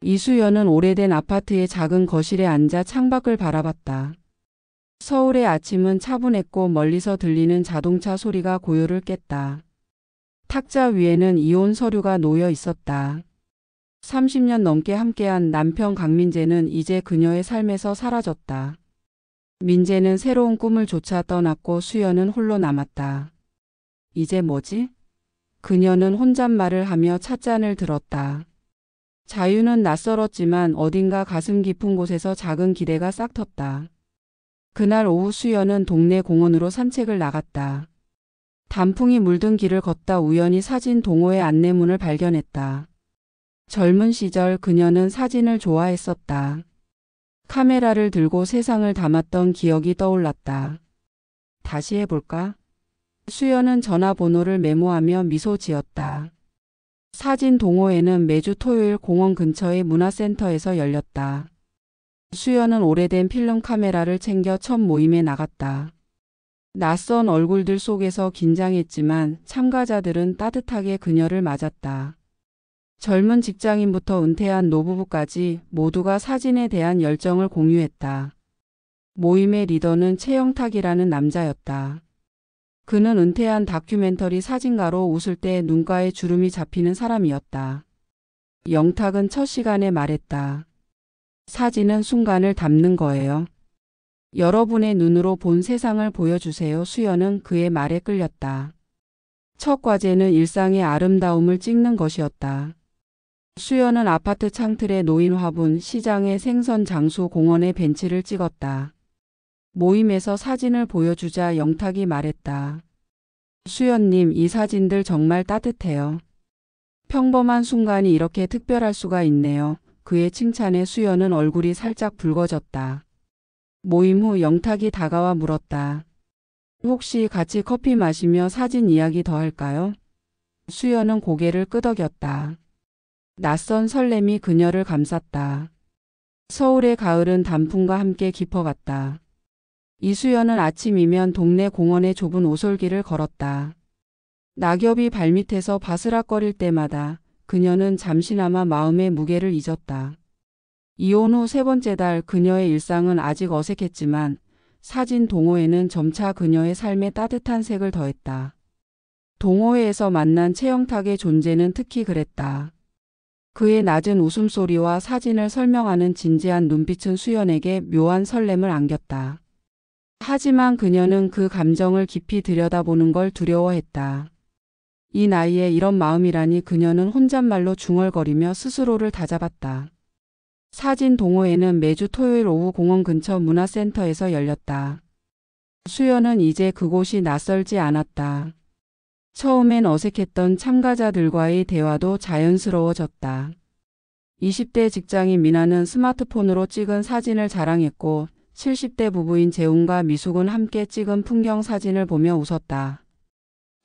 이수연은 오래된 아파트의 작은 거실에 앉아 창밖을 바라봤다. 서울의 아침은 차분했고 멀리서 들리는 자동차 소리가 고요를 깼다. 탁자 위에는 이혼 서류가 놓여 있었다. 30년 넘게 함께한 남편 강민재는 이제 그녀의 삶에서 사라졌다. 민재는 새로운 꿈을 좇아 떠났고 수연은 홀로 남았다. 이제 뭐지? 그녀는 혼잣말을 하며 찻잔을 들었다. 자유는 낯설었지만 어딘가 가슴 깊은 곳에서 작은 기대가 싹텄다. 그날 오후 수연은 동네 공원으로 산책을 나갔다. 단풍이 물든 길을 걷다 우연히 사진 동호회 안내문을 발견했다. 젊은 시절 그녀는 사진을 좋아했었다. 카메라를 들고 세상을 담았던 기억이 떠올랐다. 다시 해볼까? 수연은 전화번호를 메모하며 미소 지었다. 사진 동호회는 매주 토요일 공원 근처의 문화센터에서 열렸다. 수연은 오래된 필름 카메라를 챙겨 첫 모임에 나갔다. 낯선 얼굴들 속에서 긴장했지만 참가자들은 따뜻하게 그녀를 맞았다. 젊은 직장인부터 은퇴한 노부부까지 모두가 사진에 대한 열정을 공유했다. 모임의 리더는 최영탁이라는 남자였다. 그는 은퇴한 다큐멘터리 사진가로 웃을 때 눈가에 주름이 잡히는 사람이었다. 영탁은 첫 시간에 말했다. 사진은 순간을 담는 거예요. 여러분의 눈으로 본 세상을 보여주세요. 수연은 그의 말에 끌렸다. 첫 과제는 일상의 아름다움을 찍는 것이었다. 수연은 아파트 창틀에 놓인 화분, 시장의 생선 장수, 공원의 벤치를 찍었다. 모임에서 사진을 보여주자 영탁이 말했다. 수연님, 이 사진들 정말 따뜻해요. 평범한 순간이 이렇게 특별할 수가 있네요. 그의 칭찬에 수연은 얼굴이 살짝 붉어졌다. 모임 후 영탁이 다가와 물었다. 혹시 같이 커피 마시며 사진 이야기 더 할까요? 수연은 고개를 끄덕였다. 낯선 설렘이 그녀를 감쌌다. 서울의 가을은 단풍과 함께 깊어갔다. 이수연은 아침이면 동네 공원의 좁은 오솔길을 걸었다. 낙엽이 발밑에서 바스락거릴 때마다 그녀는 잠시나마 마음의 무게를 잊었다. 이혼 후 세 번째 달 그녀의 일상은 아직 어색했지만 사진 동호회는 점차 그녀의 삶에 따뜻한 색을 더했다. 동호회에서 만난 최영탁의 존재는 특히 그랬다. 그의 낮은 웃음소리와 사진을 설명하는 진지한 눈빛은 수연에게 묘한 설렘을 안겼다. 하지만 그녀는 그 감정을 깊이 들여다보는 걸 두려워했다. 이 나이에 이런 마음이라니. 그녀는 혼잣말로 중얼거리며 스스로를 다잡았다. 사진 동호회는 매주 토요일 오후 공원 근처 문화센터에서 열렸다. 수연은 이제 그곳이 낯설지 않았다. 처음엔 어색했던 참가자들과의 대화도 자연스러워졌다. 20대 직장인 미나는 스마트폰으로 찍은 사진을 자랑했고 70대 부부인 재훈과 미숙은 함께 찍은 풍경 사진을 보며 웃었다.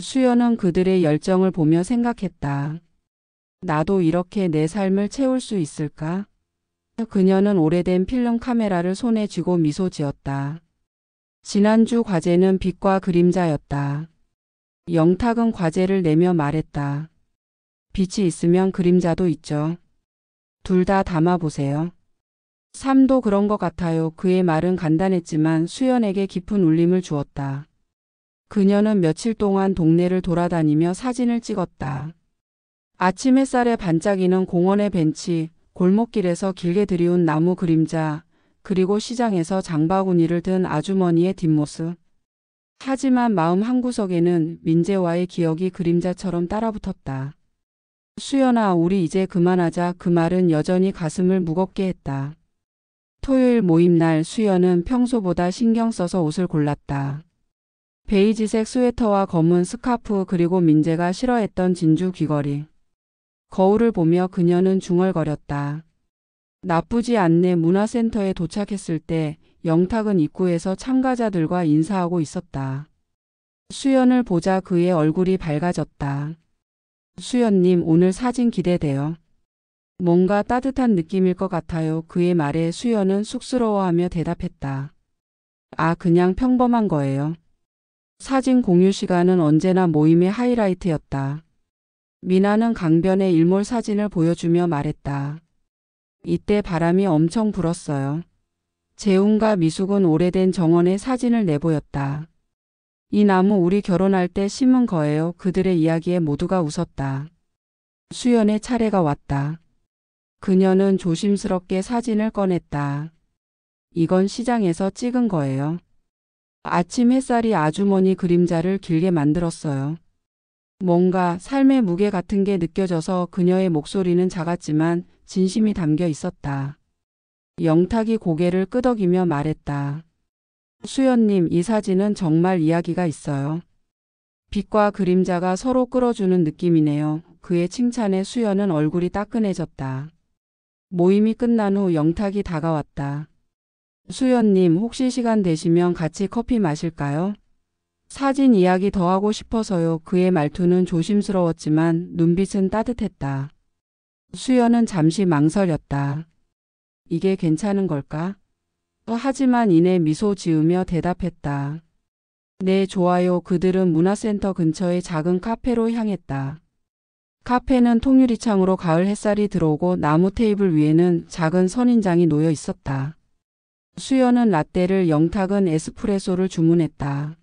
수연은 그들의 열정을 보며 생각했다. 나도 이렇게 내 삶을 채울 수 있을까? 그녀는 오래된 필름 카메라를 손에 쥐고 미소 지었다. 지난주 과제는 빛과 그림자였다. 영탁은 과제를 내며 말했다. 빛이 있으면 그림자도 있죠. 둘 다 담아보세요. 삶도 그런 것 같아요. 그의 말은 간단했지만 수연에게 깊은 울림을 주었다. 그녀는 며칠 동안 동네를 돌아다니며 사진을 찍었다. 아침 햇살에 반짝이는 공원의 벤치, 골목길에서 길게 들이운 나무 그림자, 그리고 시장에서 장바구니를 든 아주머니의 뒷모습. 하지만 마음 한구석에는 민재와의 기억이 그림자처럼 따라붙었다. 수연아, 우리 이제 그만하자. 그 말은 여전히 가슴을 무겁게 했다. 토요일 모임 날 수연은 평소보다 신경 써서 옷을 골랐다. 베이지색 스웨터와 검은 스카프, 그리고 민재가 싫어했던 진주 귀걸이. 거울을 보며 그녀는 중얼거렸다. 나쁘지 않네. 문화센터에 도착했을 때 영탁은 입구에서 참가자들과 인사하고 있었다. 수연을 보자 그의 얼굴이 밝아졌다. 수연님, 오늘 사진 기대돼요. 뭔가 따뜻한 느낌일 것 같아요. 그의 말에 수연은 쑥스러워하며 대답했다. 아, 그냥 평범한 거예요. 사진 공유 시간은 언제나 모임의 하이라이트였다. 미나는 강변의 일몰 사진을 보여주며 말했다. 이때 바람이 엄청 불었어요. 재훈과 미숙은 오래된 정원의 사진을 내보였다. 이 나무 우리 결혼할 때 심은 거예요. 그들의 이야기에 모두가 웃었다. 수연의 차례가 왔다. 그녀는 조심스럽게 사진을 꺼냈다. 이건 시장에서 찍은 거예요. 아침 햇살이 아주머니 그림자를 길게 만들었어요. 뭔가 삶의 무게 같은 게 느껴져서 그녀의 목소리는 작았지만 진심이 담겨 있었다. 영탁이 고개를 끄덕이며 말했다. 수연님, 이 사진은 정말 이야기가 있어요. 빛과 그림자가 서로 끌어주는 느낌이네요. 그의 칭찬에 수연은 얼굴이 따끈해졌다. 모임이 끝난 후 영탁이 다가왔다. 수연님, 혹시 시간 되시면 같이 커피 마실까요? 사진 이야기 더 하고 싶어서요. 그의 말투는 조심스러웠지만 눈빛은 따뜻했다. 수연은 잠시 망설였다. 이게 괜찮은 걸까? 하지만 이내 미소 지으며 대답했다. 네, 좋아요. 그들은 문화센터 근처의 작은 카페로 향했다. 카페는 통유리창으로 가을 햇살이 들어오고 나무 테이블 위에는 작은 선인장이 놓여 있었다. 수연은 라떼를, 영탁은 에스프레소를 주문했다.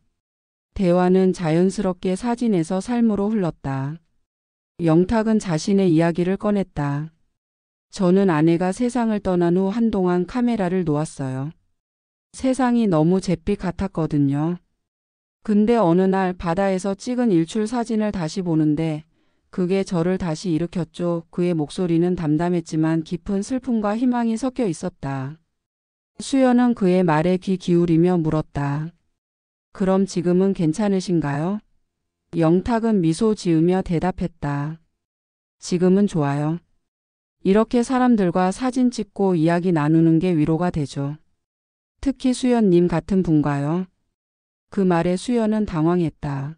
대화는 자연스럽게 사진에서 삶으로 흘렀다. 영탁은 자신의 이야기를 꺼냈다. 저는 아내가 세상을 떠난 후 한동안 카메라를 놓았어요. 세상이 너무 잿빛 같았거든요. 근데 어느 날 바다에서 찍은 일출 사진을 다시 보는데 그게 저를 다시 일으켰죠. 그의 목소리는 담담했지만 깊은 슬픔과 희망이 섞여 있었다. 수연은 그의 말에 귀 기울이며 물었다. 그럼 지금은 괜찮으신가요? 영탁은 미소 지으며 대답했다. 지금은 좋아요. 이렇게 사람들과 사진 찍고 이야기 나누는 게 위로가 되죠. 특히 수연님 같은 분과요. 그 말에 수연은 당황했다.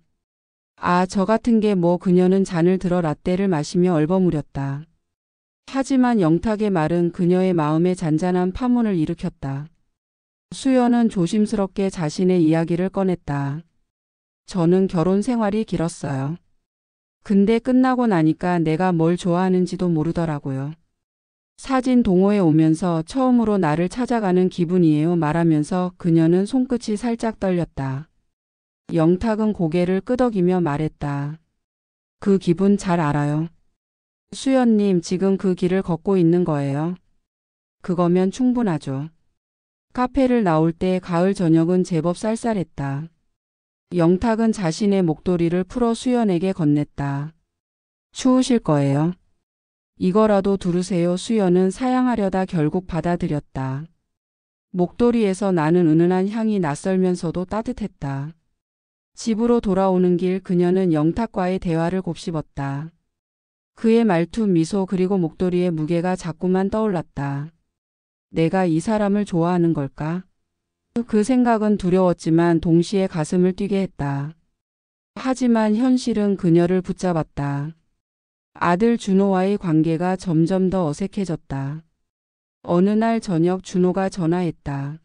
아, 저 같은 게 뭐. 그녀는 잔을 들어 라떼를 마시며 얼버무렸다. 하지만 영탁의 말은 그녀의 마음에 잔잔한 파문을 일으켰다. 수연은 조심스럽게 자신의 이야기를 꺼냈다. 저는 결혼 생활이 길었어요. 근데 끝나고 나니까 내가 뭘 좋아하는지도 모르더라고요. 사진 동호회 오면서 처음으로 나를 찾아가는 기분이에요. 말하면서 그녀는 손끝이 살짝 떨렸다. 영탁은 고개를 끄덕이며 말했다. 그 기분 잘 알아요. 수연님, 지금 그 길을 걷고 있는 거예요. 그거면 충분하죠. 카페를 나올 때 가을 저녁은 제법 쌀쌀했다. 영탁은 자신의 목도리를 풀어 수연에게 건넸다. 추우실 거예요. 이거라도 두르세요. 수연은 사양하려다 결국 받아들였다. 목도리에서 나는 은은한 향이 낯설면서도 따뜻했다. 집으로 돌아오는 길 그녀는 영탁과의 대화를 곱씹었다. 그의 말투, 미소 그리고 목도리의 무게가 자꾸만 떠올랐다. 내가 이 사람을 좋아하는 걸까? 그 생각은 두려웠지만 동시에 가슴을 뛰게 했다. 하지만 현실은 그녀를 붙잡았다. 아들 준호와의 관계가 점점 더 어색해졌다. 어느 날 저녁 준호가 전화했다.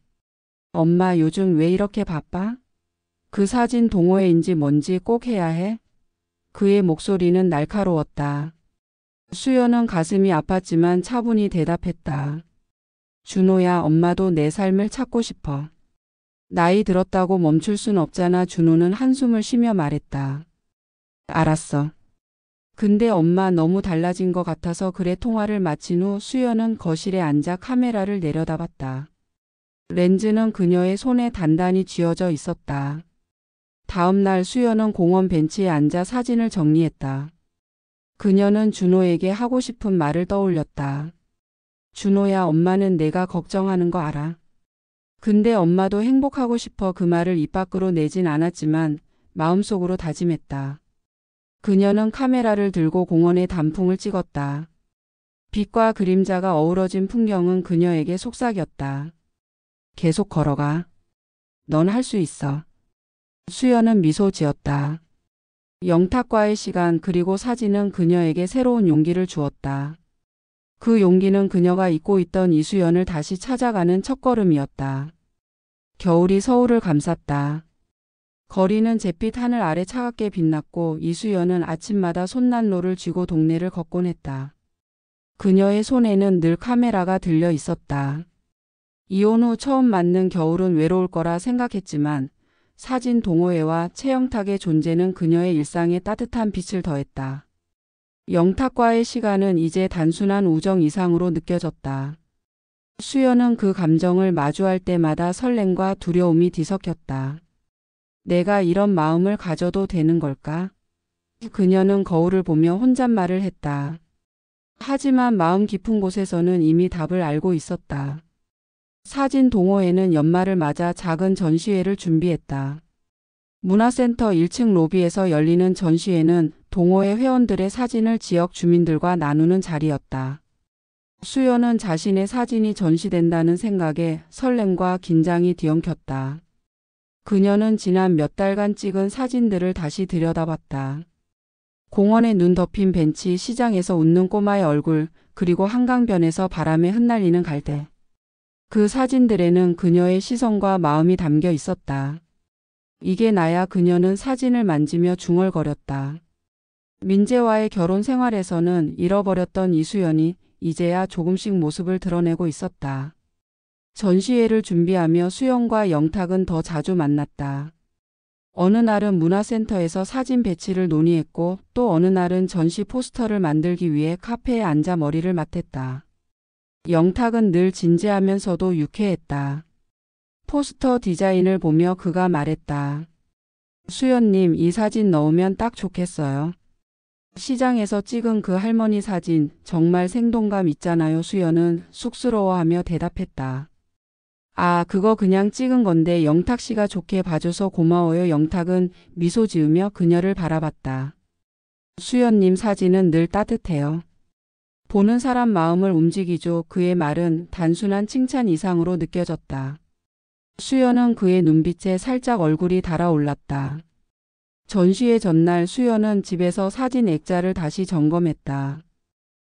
엄마, 요즘 왜 이렇게 바빠? 그 사진 동호회인지 뭔지 꼭 해야 해? 그의 목소리는 날카로웠다. 수연은 가슴이 아팠지만 차분히 대답했다. 준호야, 엄마도 내 삶을 찾고 싶어. 나이 들었다고 멈출 순 없잖아. 준호는 한숨을 쉬며 말했다. 알았어. 근데 엄마 너무 달라진 것 같아서 그래. 통화를 마친 후 수연은 거실에 앉아 카메라를 내려다봤다. 렌즈는 그녀의 손에 단단히 쥐어져 있었다. 다음 날 수연은 공원 벤치에 앉아 사진을 정리했다. 그녀는 준호에게 하고 싶은 말을 떠올렸다. 준호야, 엄마는 내가 걱정하는 거 알아. 근데 엄마도 행복하고 싶어. 그 말을 입 밖으로 내진 않았지만 마음속으로 다짐했다. 그녀는 카메라를 들고 공원의 단풍을 찍었다. 빛과 그림자가 어우러진 풍경은 그녀에게 속삭였다. 계속 걸어가. 넌 할 수 있어. 수연은 미소 지었다. 영탁과의 시간 그리고 사진은 그녀에게 새로운 용기를 주었다. 그 용기는 그녀가 잊고 있던 이수연을 다시 찾아가는 첫걸음이었다. 겨울이 서울을 감쌌다. 거리는 잿빛 하늘 아래 차갑게 빛났고 이수연은 아침마다 손난로를 쥐고 동네를 걷곤 했다. 그녀의 손에는 늘 카메라가 들려 있었다. 이혼 후 처음 맞는 겨울은 외로울 거라 생각했지만 사진 동호회와 최영탁의 존재는 그녀의 일상에 따뜻한 빛을 더했다. 영탁과의 시간은 이제 단순한 우정 이상으로 느껴졌다. 수연은 그 감정을 마주할 때마다 설렘과 두려움이 뒤섞였다. 내가 이런 마음을 가져도 되는 걸까? 그녀는 거울을 보며 혼잣말을 했다. 하지만 마음 깊은 곳에서는 이미 답을 알고 있었다. 사진 동호회는 연말을 맞아 작은 전시회를 준비했다. 문화센터 1층 로비에서 열리는 전시회는 동호회 회원들의 사진을 지역 주민들과 나누는 자리였다. 수연은 자신의 사진이 전시된다는 생각에 설렘과 긴장이 뒤엉켰다. 그녀는 지난 몇 달간 찍은 사진들을 다시 들여다봤다. 공원에 눈 덮인 벤치, 시장에서 웃는 꼬마의 얼굴, 그리고 한강변에서 바람에 흩날리는 갈대. 그 사진들에는 그녀의 시선과 마음이 담겨 있었다. 이게 나야. 그녀는 사진을 만지며 중얼거렸다. 민재와의 결혼 생활에서는 잃어버렸던 이수연이 이제야 조금씩 모습을 드러내고 있었다. 전시회를 준비하며 수연과 영탁은 더 자주 만났다. 어느 날은 문화센터에서 사진 배치를 논의했고 또 어느 날은 전시 포스터를 만들기 위해 카페에 앉아 머리를 맞댔다. 영탁은 늘 진지하면서도 유쾌했다. 포스터 디자인을 보며 그가 말했다. 수연님, 이 사진 넣으면 딱 좋겠어요. 시장에서 찍은 그 할머니 사진 정말 생동감 있잖아요. 수연은 쑥스러워하며 대답했다. 아, 그거 그냥 찍은 건데 영탁 씨가 좋게 봐줘서 고마워요. 영탁은 미소 지으며 그녀를 바라봤다. 수연님 사진은 늘 따뜻해요. 보는 사람 마음을 움직이죠. 그의 말은 단순한 칭찬 이상으로 느껴졌다. 수연은 그의 눈빛에 살짝 얼굴이 달아올랐다. 전시회 전날 수연은 집에서 사진 액자를 다시 점검했다.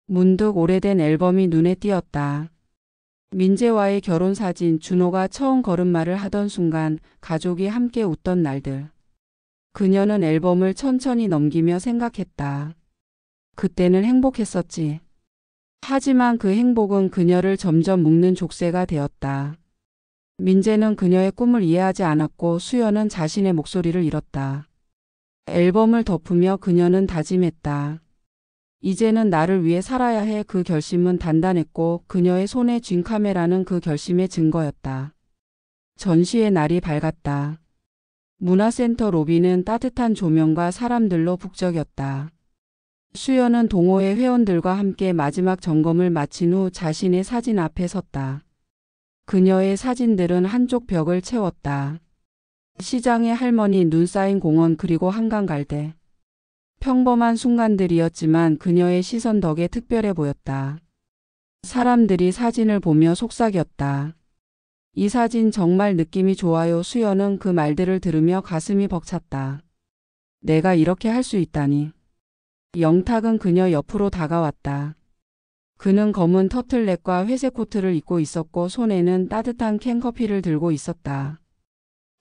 문득 오래된 앨범이 눈에 띄었다. 민재와의 결혼 사진, 준호가 처음 걸음마를 하던 순간, 가족이 함께 웃던 날들. 그녀는 앨범을 천천히 넘기며 생각했다. 그때는 행복했었지. 하지만 그 행복은 그녀를 점점 묶는 족쇄가 되었다. 민재는 그녀의 꿈을 이해하지 않았고 수연은 자신의 목소리를 잃었다. 앨범을 덮으며 그녀는 다짐했다. 이제는 나를 위해 살아야 해. 그 결심은 단단했고 그녀의 손에 쥔 카메라는 그 결심의 증거였다. 전시의 날이 밝았다. 문화센터 로비는 따뜻한 조명과 사람들로 북적였다. 수연은 동호회 회원들과 함께 마지막 점검을 마친 후 자신의 사진 앞에 섰다. 그녀의 사진들은 한쪽 벽을 채웠다. 시장의 할머니, 눈 쌓인 공원, 그리고 한강 갈대. 평범한 순간들이었지만 그녀의 시선 덕에 특별해 보였다. 사람들이 사진을 보며 속삭였다. 이 사진 정말 느낌이 좋아요. 수연은 그 말들을 들으며 가슴이 벅찼다. 내가 이렇게 할 수 있다니. 영탁은 그녀 옆으로 다가왔다. 그는 검은 터틀넥과 회색 코트를 입고 있었고 손에는 따뜻한 캔커피를 들고 있었다.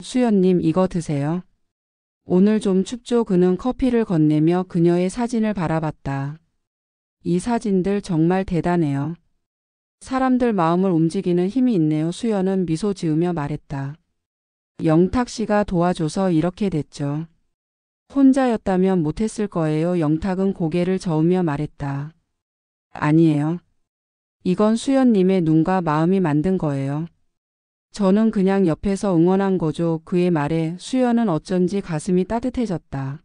수연님, 이거 드세요. 오늘 좀 춥죠? 그는 커피를 건네며 그녀의 사진을 바라봤다. 이 사진들 정말 대단해요. 사람들 마음을 움직이는 힘이 있네요. 수연은 미소 지으며 말했다. 영탁 씨가 도와줘서 이렇게 됐죠. 혼자였다면 못했을 거예요. 영탁은 고개를 저으며 말했다. 아니에요. 이건 수연님의 눈과 마음이 만든 거예요. 저는 그냥 옆에서 응원한 거죠. 그의 말에 수연은 어쩐지 가슴이 따뜻해졌다.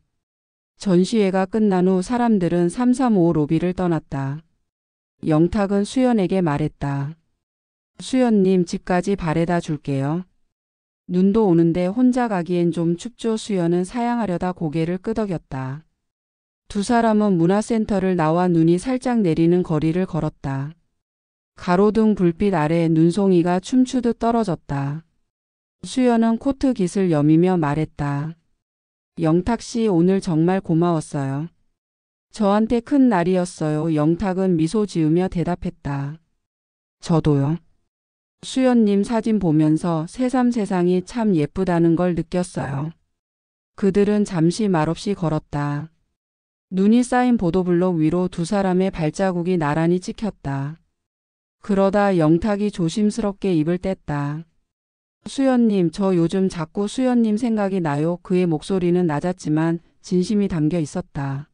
전시회가 끝난 후 사람들은 335 로비를 떠났다. 영탁은 수연에게 말했다. 수연님, 집까지 바래다 줄게요. 눈도 오는데 혼자 가기엔 좀 춥죠. 수연은 사양하려다 고개를 끄덕였다. 두 사람은 문화센터를 나와 눈이 살짝 내리는 거리를 걸었다. 가로등 불빛 아래 눈송이가 춤추듯 떨어졌다. 수연은 코트 깃을 여미며 말했다. 영탁 씨, 오늘 정말 고마웠어요. 저한테 큰 날이었어요. 영탁은 미소 지으며 대답했다. 저도요. 수연님 사진 보면서 새삼 세상이 참 예쁘다는 걸 느꼈어요. 그들은 잠시 말없이 걸었다. 눈이 쌓인 보도블록 위로 두 사람의 발자국이 나란히 찍혔다. 그러다 영탁이 조심스럽게 입을 뗐다. 수연님, 저 요즘 자꾸 수연님 생각이 나요. 그의 목소리는 낮았지만 진심이 담겨 있었다.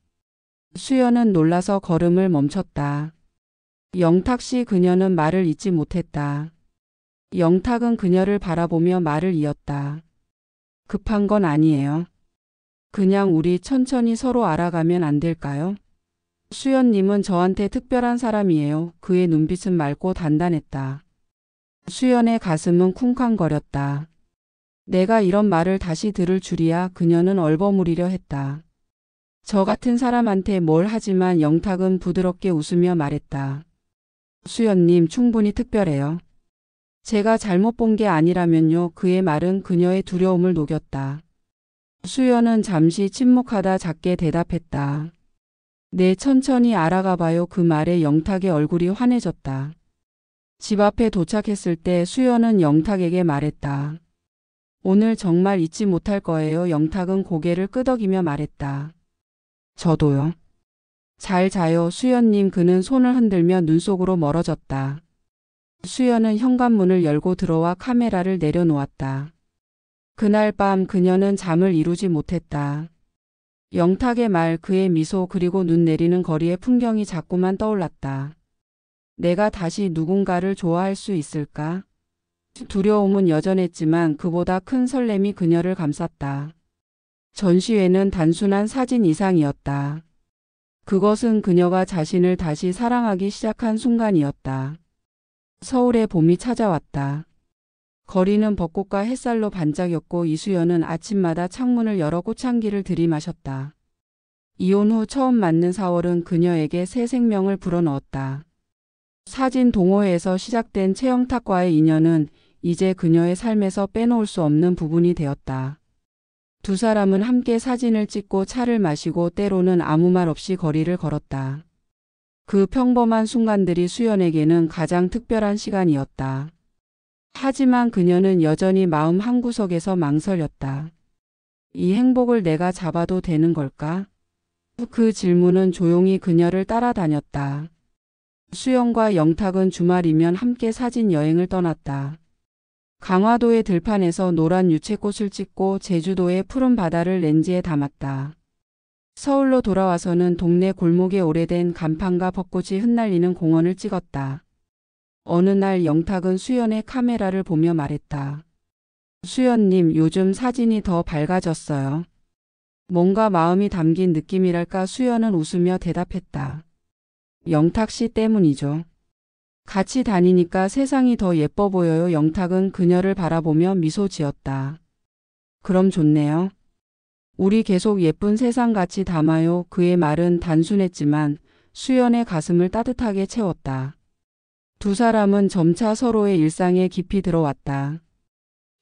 수연은 놀라서 걸음을 멈췄다. 영탁 씨, 그녀는 말을 잇지 못했다. 영탁은 그녀를 바라보며 말을 이었다. 급한 건 아니에요. 그냥 우리 천천히 서로 알아가면 안 될까요? 수연님은 저한테 특별한 사람이에요. 그의 눈빛은 맑고 단단했다. 수연의 가슴은 쿵쾅거렸다. 내가 이런 말을 다시 들을 줄이야. 그녀는 얼버무리려 했다. 저 같은 사람한테 뭘 하지만 영탁은 부드럽게 웃으며 말했다. 수연님, 충분히 특별해요. 제가 잘못 본 게 아니라면요. 그의 말은 그녀의 두려움을 녹였다. 수연은 잠시 침묵하다 작게 대답했다. 네, 천천히 알아가 봐요. 그 말에 영탁의 얼굴이 환해졌다. 집 앞에 도착했을 때 수연은 영탁에게 말했다. 오늘 정말 잊지 못할 거예요. 영탁은 고개를 끄덕이며 말했다. 저도요. 잘 자요, 수연님. 그는 손을 흔들며 눈 속으로 멀어졌다. 수연은 현관문을 열고 들어와 카메라를 내려놓았다. 그날 밤 그녀는 잠을 이루지 못했다. 영탁의 말, 그의 미소, 그리고 눈 내리는 거리의 풍경이 자꾸만 떠올랐다. 내가 다시 누군가를 좋아할 수 있을까? 두려움은 여전했지만 그보다 큰 설렘이 그녀를 감쌌다. 전시회는 단순한 사진 이상이었다. 그것은 그녀가 자신을 다시 사랑하기 시작한 순간이었다. 서울의 봄이 찾아왔다. 거리는 벚꽃과 햇살로 반짝였고 이수연은 아침마다 창문을 열어 꽃향기를 들이마셨다. 이혼 후 처음 맞는 4월은 그녀에게 새 생명을 불어넣었다. 사진 동호회에서 시작된 최영탁과의 인연은 이제 그녀의 삶에서 빼놓을 수 없는 부분이 되었다. 두 사람은 함께 사진을 찍고 차를 마시고 때로는 아무 말 없이 거리를 걸었다. 그 평범한 순간들이 수연에게는 가장 특별한 시간이었다. 하지만 그녀는 여전히 마음 한구석에서 망설였다. 이 행복을 내가 잡아도 되는 걸까? 그 질문은 조용히 그녀를 따라다녔다. 수연과 영탁은 주말이면 함께 사진 여행을 떠났다. 강화도의 들판에서 노란 유채꽃을 찍고 제주도의 푸른 바다를 렌즈에 담았다. 서울로 돌아와서는 동네 골목에 오래된 간판과 벚꽃이 흩날리는 공원을 찍었다. 어느 날 영탁은 수연의 카메라를 보며 말했다. 수연님, 요즘 사진이 더 밝아졌어요. 뭔가 마음이 담긴 느낌이랄까. 수연은 웃으며 대답했다. 영탁 씨 때문이죠. 같이 다니니까 세상이 더 예뻐 보여요. 영탁은 그녀를 바라보며 미소 지었다. 그럼 좋네요. 우리 계속 예쁜 세상 같이 담아요. 그의 말은 단순했지만 수연의 가슴을 따뜻하게 채웠다. 두 사람은 점차 서로의 일상에 깊이 들어왔다.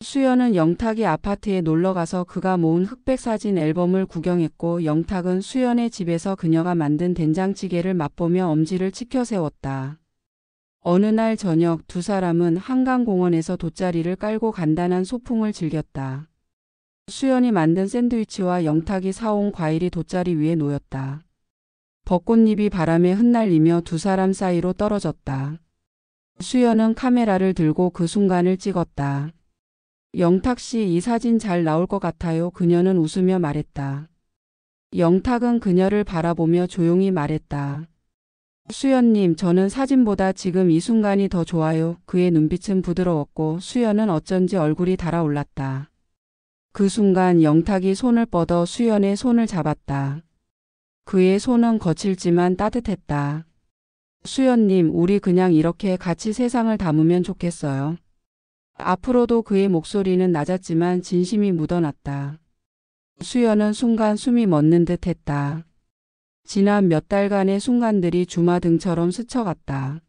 수연은 영탁의 아파트에 놀러가서 그가 모은 흑백 사진 앨범을 구경했고 영탁은 수연의 집에서 그녀가 만든 된장찌개를 맛보며 엄지를 치켜 세웠다. 어느 날 저녁 두 사람은 한강공원에서 돗자리를 깔고 간단한 소풍을 즐겼다. 수연이 만든 샌드위치와 영탁이 사온 과일이 돗자리 위에 놓였다. 벚꽃잎이 바람에 흩날리며 두 사람 사이로 떨어졌다. 수연은 카메라를 들고 그 순간을 찍었다. 영탁 씨, 이 사진 잘 나올 것 같아요. 그녀는 웃으며 말했다. 영탁은 그녀를 바라보며 조용히 말했다. 수연님, 저는 사진보다 지금 이 순간이 더 좋아요. 그의 눈빛은 부드러웠고 수연은 어쩐지 얼굴이 달아올랐다. 그 순간 영탁이 손을 뻗어 수연의 손을 잡았다. 그의 손은 거칠지만 따뜻했다. 수연님, 우리 그냥 이렇게 같이 세상을 담으면 좋겠어요. 앞으로도. 그의 목소리는 낮았지만 진심이 묻어났다. 수연은 순간 숨이 멎는 듯 했다. 지난 몇 달간의 순간들이 주마등처럼 스쳐갔다.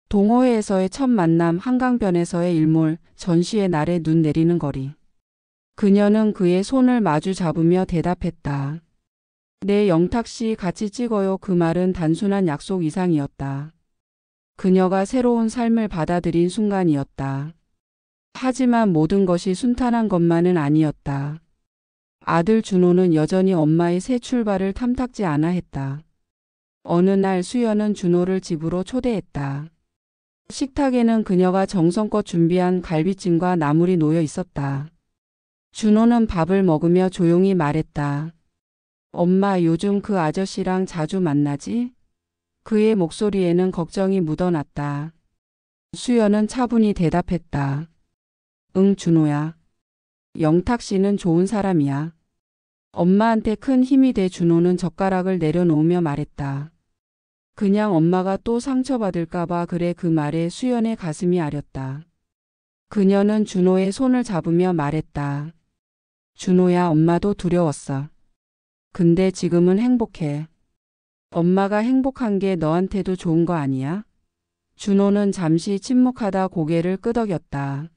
동호회에서의 첫 만남, 한강변에서의 일몰, 전시의 날에 눈 내리는 거리. 그녀는 그의 손을 마주 잡으며 대답했다. 네, 영탁 씨, 같이 찍어요. 그 말은 단순한 약속 이상이었다. 그녀가 새로운 삶을 받아들인 순간이었다. 하지만 모든 것이 순탄한 것만은 아니었다. 아들 준호는 여전히 엄마의 새 출발을 탐탁지 않아 했다. 어느 날 수연은 준호를 집으로 초대했다. 식탁에는 그녀가 정성껏 준비한 갈비찜과 나물이 놓여 있었다. 준호는 밥을 먹으며 조용히 말했다. 엄마, 요즘 그 아저씨랑 자주 만나지? 그의 목소리에는 걱정이 묻어났다. 수연은 차분히 대답했다. 응, 준호야. 영탁 씨는 좋은 사람이야. 엄마한테 큰 힘이 돼. 준호는 젓가락을 내려놓으며 말했다. 그냥 엄마가 또 상처받을까봐 그래. 그 말에 수연의 가슴이 아렸다. 그녀는 준호의 손을 잡으며 말했다. 준호야, 엄마도 두려웠어. 근데 지금은 행복해. 엄마가 행복한 게 너한테도 좋은 거 아니야? 준호는 잠시 침묵하다 고개를 끄덕였다.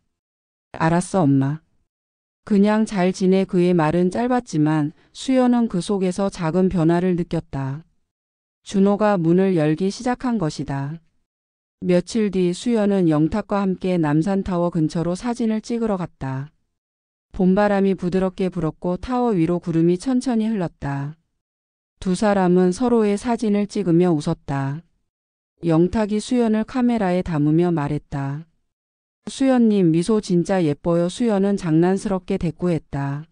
알았어, 엄마. 그냥 잘 지내. 그의 말은 짧았지만 수연은 그 속에서 작은 변화를 느꼈다. 준호가 문을 열기 시작한 것이다. 며칠 뒤 수연은 영탁과 함께 남산타워 근처로 사진을 찍으러 갔다. 봄바람이 부드럽게 불었고 타워 위로 구름이 천천히 흘렀다. 두 사람은 서로의 사진을 찍으며 웃었다. 영탁이 수연을 카메라에 담으며 말했다. 수연님, 미소 진짜 예뻐요. 수연은 장난스럽게 대꾸했다.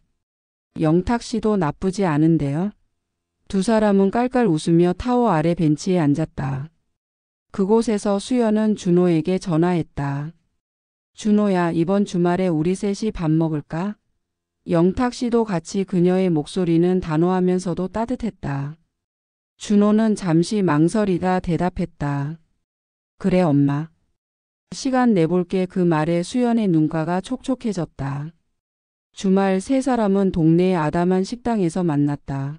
영탁 씨도 나쁘지 않은데요? 두 사람은 깔깔 웃으며 타워 아래 벤치에 앉았다. 그곳에서 수연은 준호에게 전화했다. 준호야, 이번 주말에 우리 셋이 밥 먹을까? 영탁 씨도 같이. 그녀의 목소리는 단호하면서도 따뜻했다. 준호는 잠시 망설이다 대답했다. 그래, 엄마. 시간 내볼게. 그 말에 수연의 눈가가 촉촉해졌다. 주말 세 사람은 동네의 아담한 식당에서 만났다.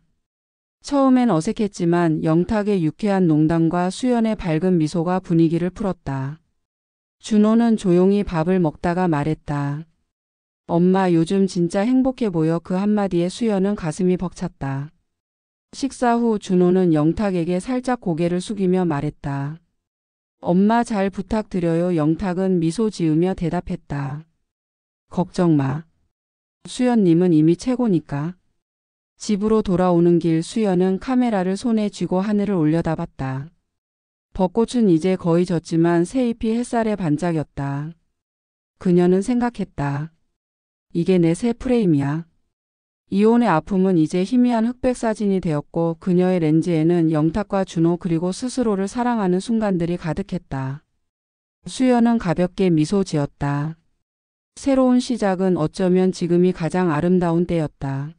처음엔 어색했지만 영탁의 유쾌한 농담과 수연의 밝은 미소가 분위기를 풀었다. 준호는 조용히 밥을 먹다가 말했다. 엄마, 요즘 진짜 행복해 보여. 그 한마디에 수연은 가슴이 벅찼다. 식사 후 준호는 영탁에게 살짝 고개를 숙이며 말했다. 엄마, 잘 부탁드려요. 영탁은 미소 지으며 대답했다. 걱정 마. 수연님은 이미 최고니까. 집으로 돌아오는 길 수연은 카메라를 손에 쥐고 하늘을 올려다봤다. 벚꽃은 이제 거의 졌지만 새잎이 햇살에 반짝였다. 그녀는 생각했다. 이게 내 새 프레임이야. 이혼의 아픔은 이제 희미한 흑백 사진이 되었고 그녀의 렌즈에는 영탁과 준호 그리고 스스로를 사랑하는 순간들이 가득했다. 수연은 가볍게 미소 지었다. 새로운 시작은 어쩌면 지금이 가장 아름다운 때였다.